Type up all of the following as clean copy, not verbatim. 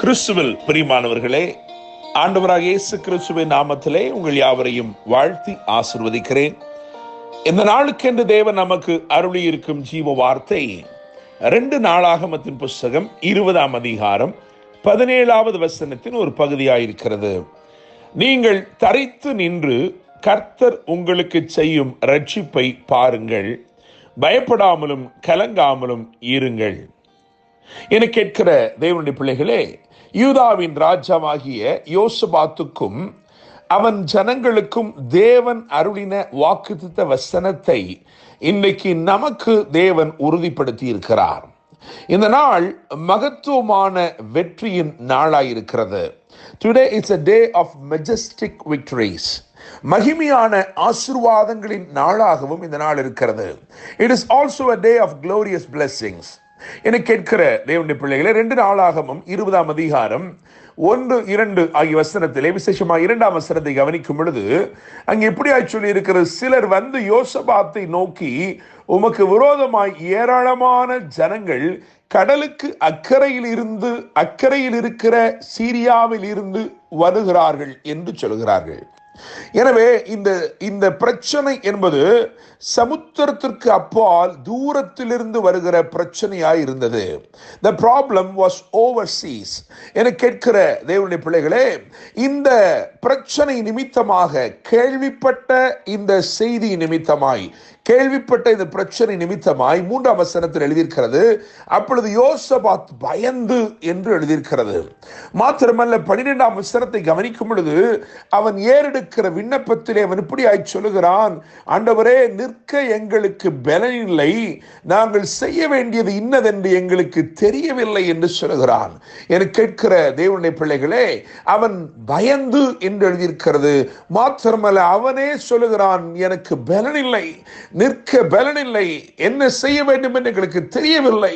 கிறிஸ்துவில் பிரியமானவர்களே, ஆண்டவராக இயேசு கிறிஸ்துவின் நாமத்திலே உங்கள் யாவரையும் வாழ்த்தி ஆசீர்வதிக்கிறேன். இந்த நாளுக்கென்று தேவன் நமக்கு அருளி இருக்கும் ஜீவ வார்த்தை 2 நாளாகமத்தின் புஸ்தகம் 20ஆம் அதிகாரம் 17வது வசனத்தின் ஒரு பகுதியாயிருக்கிறது. நீங்கள் தரித்து நின்று கர்த்தர் உங்களுக்கு செய்யும் ரட்சிப்பை பாருங்கள், பயப்படாமலும் கலங்காமலும் இருங்கள். என கேட்கிற தேவனுடைய பிள்ளைகளே, யூதாவின் ராஜாவாகிய யோசபாத்துக்கும் அவன் ஜனங்களுக்கும் தேவன் அருளின வாக்குத்தத்த வசனத்தை இன்றைக்கு நமக்கு தேவன் உறுதிப்படுத்தி இருக்கிறார். இந்த நாள் மகத்துவமான வெற்றியின் நாளாயிருக்கிறது. Today is a day of majestic victories. மகிமையான ஆசீர்வாதங்களின் நாளாகவும் இந்த நாள் இருக்கிறது. It is also a day of glorious blessings. என கேட்கிற தேவனுடைய பிள்ளைகளே, 2 நாளாகமும் 20ஆம் அதிகாரம் 1, 2 ஆகிய வசனத்திலே விசேஷமாக 2ஆம் வசனத்தை கவனிக்கும் பொழுது அங்கே எப்படியாய் சொல்லி இருக்கிறது, சிலர் வந்து யோசபாத்தை நோக்கி, உமக்கு விரோதமாய் ஏராளமான ஜனங்கள் கடலுக்கு அக்கறையில் இருக்கிற சீரியாவில் இருந்து வருகிறார்கள் என்று சொல்கிறார்கள். எனவே இந்த பிரச்சனை என்பது சமுத்திரத்திற்கு அப்பால் தூரத்திலிருந்து வருகிற பிரச்சனையாய் இருந்தது. The problem was overseas. என கேட்கிற தேவனுடைய பிள்ளைகளே, இந்த பிரச்சனை நிமித்தமாக கேள்விப்பட்ட இந்த செய்தி நிமித்தமாய் கேள்விப்பட்ட இந்த பிரச்சனை நிமித்தமாய் 3ஆம் வசனத்தில் எழுதியிருக்கிறது, அப்பொழுது யோசபாத் பயந்து என்று எழுதியிருக்கிறது. மாத்திரமல்ல, 12ஆம் வசனத்தை கவனிக்கும் பொழுது அவன் ஏறெடுக்கிற விண்ணப்பத்திலே அவன் இப்படியாய் சொல்லுகிறான், ஆண்டவரே, நிற்க எங்களுக்கு பலனில்லை, நாங்கள் செய்ய வேண்டியது இன்னதென்று எங்களுக்கு தெரியவில்லை என்று சொல்லுகிறான். என கேட்கிற தேவனுடைய பிள்ளைகளே, அவன் பயந்து என்று எழுதியிருக்கிறது. மாத்திரமல்ல, அவனே சொல்லுகிறான், எனக்கு பலனில்லை, நிற்க பலனில்லை, என்ன செய்ய வேண்டும் என்று எங்களுக்கு தெரியவில்லை.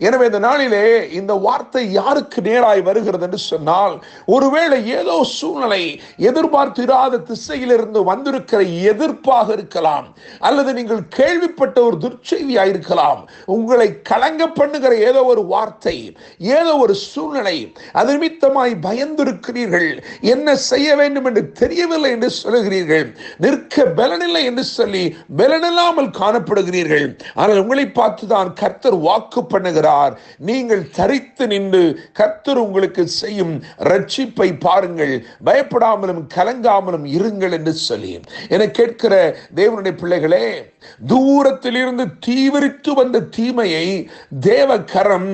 எனவே இந்த நாளிலே இந்த வார்த்தை யாருக்கு நேராய் வருகிறது என்று சொன்னால், ஒருவேளை ஏதோ சூழ்நிலை எதிர்பார்த்திராத திசையிலிருந்து வந்திருக்கிற எதிர்ப்பாக இருக்கலாம், அல்லது நீங்கள் கேள்விப்பட்ட ஒரு துர்ச்செய்தியாக இருக்கலாம், உங்களை கலங்க பண்ணுகிற ஏதோ ஒரு வார்த்தை, ஏதோ ஒரு சூழ்நிலை, அது நிமித்தமாய் பயந்திருக்கிறீர்கள், என்ன செய்ய வேண்டும் என்று தெரியவில்லை என்று சொல்லுகிறீர்கள், நிற்க பலனில்லை என்று சொல்லி பலனில்லாமல் காணப்படுகிறீர்கள். ஆனால் உங்களை பார்த்துதான் கர்த்தர் வாக்கு பண்ணுகிறார், நீங்கள் தரித்து நின்று கர்த்தர் உங்களுக்கு செய்யும் ரட்சிப்பை பாருங்கள், பயப்படாமலும் கலங்காமலும் இருங்கள் என்று சொல்லி. என கேட்கிற தேவனுடைய பிள்ளைகளே, தூரத்திலிருந்து தீவிரித்து வந்த தீமையை தேவ கரம்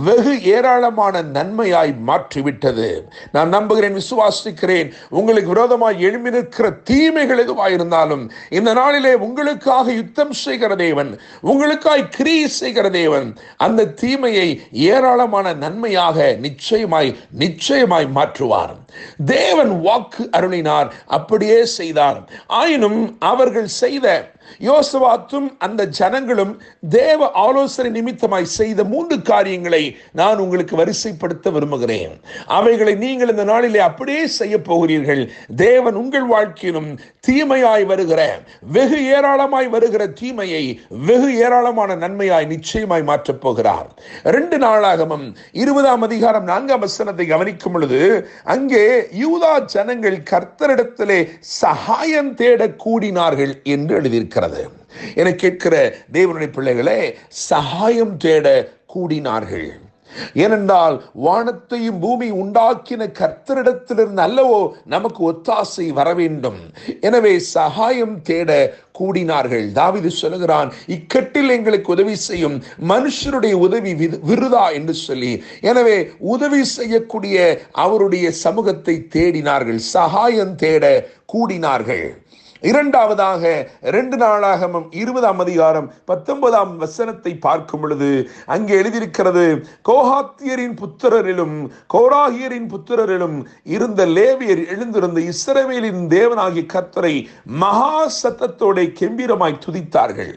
வெகு ஏராளமான நன்மையாய் மாற்றிவிட்டது. நான் நம்புகிறேன், விசுவாசிக்கிறேன், உங்களுக்கு விரோதமாய் எழும்பி நிற்கிற தீமைகள் எதுவாயிருந்தாலும் இந்த நாளிலே உங்களுக்காக யுத்தம் செய்கிற தேவன், உங்களுக்காய் கிரியை செய்கிற தேவன் அந்த தீமையை ஏராளமான நன்மையாக நிச்சயமாய் மாற்றுவார். தேவன் வாக்கு அருளினார், அப்படியே செய்தார். ஆயினும் அவர்கள் செய்த யோசபாத்தும் அந்த ஜனங்களும் தேவ ஆலோசனை நிமித்தமாய் செய்த 3 காரியங்களை நான் உங்களுக்கு வரிசைப்படுத்த விரும்புகிறேன். அவைகளை நீங்கள் இந்த நாளிலே அப்படியே செய்ய போகிறீர்கள். தேவன் உங்கள் வாழ்க்கையிலும் தீமையாய் வருகிற, வெகு ஏராளமாய் வருகிற தீமையை வெகு ஏராளமான நன்மையாய் நிச்சயமாய் மாற்றப் போகிறார். 2 நாளாகமும் 20ஆம் அதிகாரம் 4ஆம் வசனத்தை கவனிக்கும் பொழுது அங்கே யூதா ஜனங்கள் கர்த்தரிடத்திலே சகாயம் தேட கூடினார்கள் என்று எழுதியிருக்கிறது. என கேட்கிற தேவனுடைய பிள்ளைகளே, சகாயம் தேட கூடினார்கள். ஏனென்றால் வானத்தையும் பூமி உண்டாக்கின கர்த்தரிடத்திலிருந்து அல்லவோ நமக்கு ஒத்தாசை வர வேண்டும். எனவே சகாயம் தேட கூடினார்கள். தாவீது சொல்லுகிறான், இக்கட்டில் எங்களுக்கு உதவி செய்யும் மனுஷருடைய உதவி விருதா என்று சொல்லி. எனவே உதவி செய்யக்கூடிய அவருடைய சமூகத்தை தேடினார்கள், சகாயம் தேட கூடினார்கள். இரண்டாவதாக 2 நாளாகமும் 20ஆம் அதிகாரம் 19ஆம் வசனத்தை பார்க்கும் பொழுது அங்கே எழுதியிருக்கிறது, கோகாத்தியரின் புத்திரரிலும் கோராகியரின் புத்திரரிலும் இருந்த லேவியர் எழுந்திருந்த இஸ்ரவேலின் தேவனாகிய கர்த்தரை மகா சத்தத்தோட கெம்பீரமாய் துதித்தார்கள்.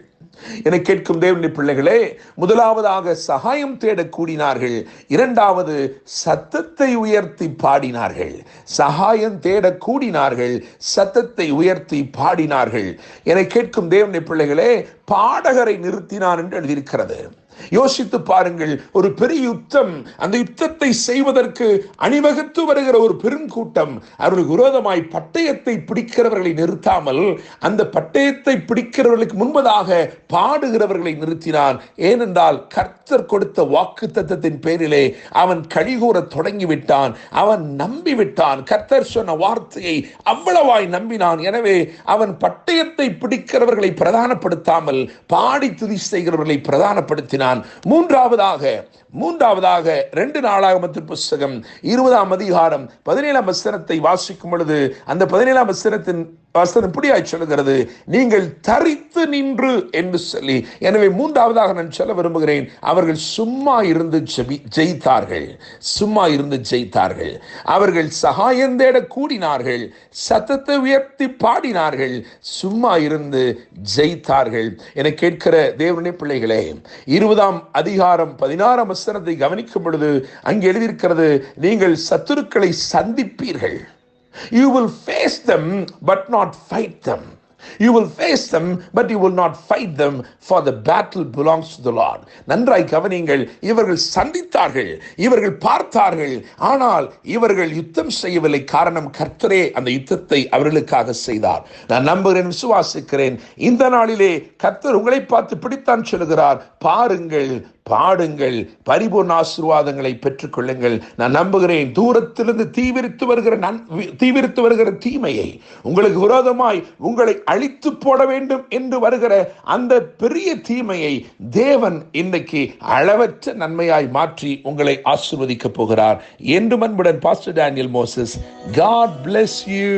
என கேட்கும் தேவனுடைய பிள்ளைகளே, முதலாவதாக சகாயம் தேட கூடினார்கள், இரண்டாவது சத்தத்தை உயர்த்தி பாடினார்கள். சகாயம் தேட கூடினார்கள், சத்தத்தை உயர்த்தி பாடினார்கள். என கேட்கும் தேவனுடைய பிள்ளைகளே, பாடகரை நிறுத்தினார் என்று எழுதியிருக்கிறது. யோசித்து பாருங்கள், ஒரு பெரிய யுத்தம், அந்த யுத்தத்தை செய்வதற்கு அணிவகுத்து வருகிற ஒரு பெருங்கூட்டம் அவர்களுக்கு விரோதமாய் பட்டயத்தை பிடிக்கிறவர்களை நிறுத்தாமல் அந்த பட்டயத்தை பிடிக்கிறவர்களுக்கு முன்பதாக பாடுகிறவர்களை நிறுத்தினான். ஏனென்றால் கர்த்தர் கொடுத்த வாக்குத்தத்தத்தின் பேரிலே அவன் கழிகூற தொடங்கிவிட்டான். அவன் நம்பிவிட்டான். கர்த்தர் சொன்ன வார்த்தையை அவ்வளவாய் நம்பினான். எனவே அவன் பட்டயத்தை பிடிக்கிறவர்களை பிரதானப்படுத்தாமல் பாடி துதி செய்கிறவர்களை பிரதானப்படுத்தினான். மூன்றாவதாக 2 நாளாகமத்தின் புஸ்தகம் 20ஆம் அதிகாரம் 17ஆம் வசனத்தை வாசிக்கும் பொழுது அந்த 17ஆம் வசனத்தின் வசனம் இப்படியாய் சொல்லுகிறது, நீங்கள் தரித்து நின்று என்று சொல்லி. எனவே மூன்றாவதாக நான் சொல்ல விரும்புகிறேன், அவர்கள் சும்மா இருந்து ஜெயித்தார்கள். சும்மா இருந்து ஜெயித்தார்கள். அவர்கள் சகாயம் தேட கூடினார்கள், சத்தத்தை உயர்த்தி பாடினார்கள், சும்மா இருந்து ஜெயித்தார்கள். என கேட்கிற தேவனுடைய பிள்ளைகளே, 20ஆம் அதிகாரம் 16ஆம் வசனத்தை கவனிக்கும் பொழுது அங்கே எழுதியிருக்கிறது, நீங்கள் சத்துருக்களை சந்திப்பீர்கள். You will face them but not fight them. You will face them but you will not fight them, for the battle belongs to the Lord. நன்றாய் கவனிங்கள். இவர்கள் சந்தித்தார்கள், இவர்கள் பார்த்தார்கள், ஆனால் இவர்கள் யுத்தம் செய்யவில்லை. காரணம், கர்த்தரே அந்த யுத்தத்தை அவர்களுக்காக செய்தார். நான் நம்புகிறேன், விசுவாசிக்கிறேன். இந்த நாளிலே கர்த்தர் உங்களை பார்த்து பிடித்தான் சொல்லுகிறார், பாருங்கள், பாடுங்கள், பரிபூர்ண ஆசீர்வாதங்களை பெற்றுக் கொள்ளுங்கள். நான் நம்புகிறேன், தூரத்திலிருந்து தீவிரித்து வருகிற தீமையை உங்களுக்கு விரோதமாய் உங்களை அழித்து போட வேண்டும் என்று வருகிற அந்த பெரிய தீமையை தேவன் இன்றைக்கு அளவற்ற நன்மையாய் மாற்றி உங்களை ஆசீர்வதிக்க போகிறார். என்று அன்புடன் pastor Daniel Moses. God bless you.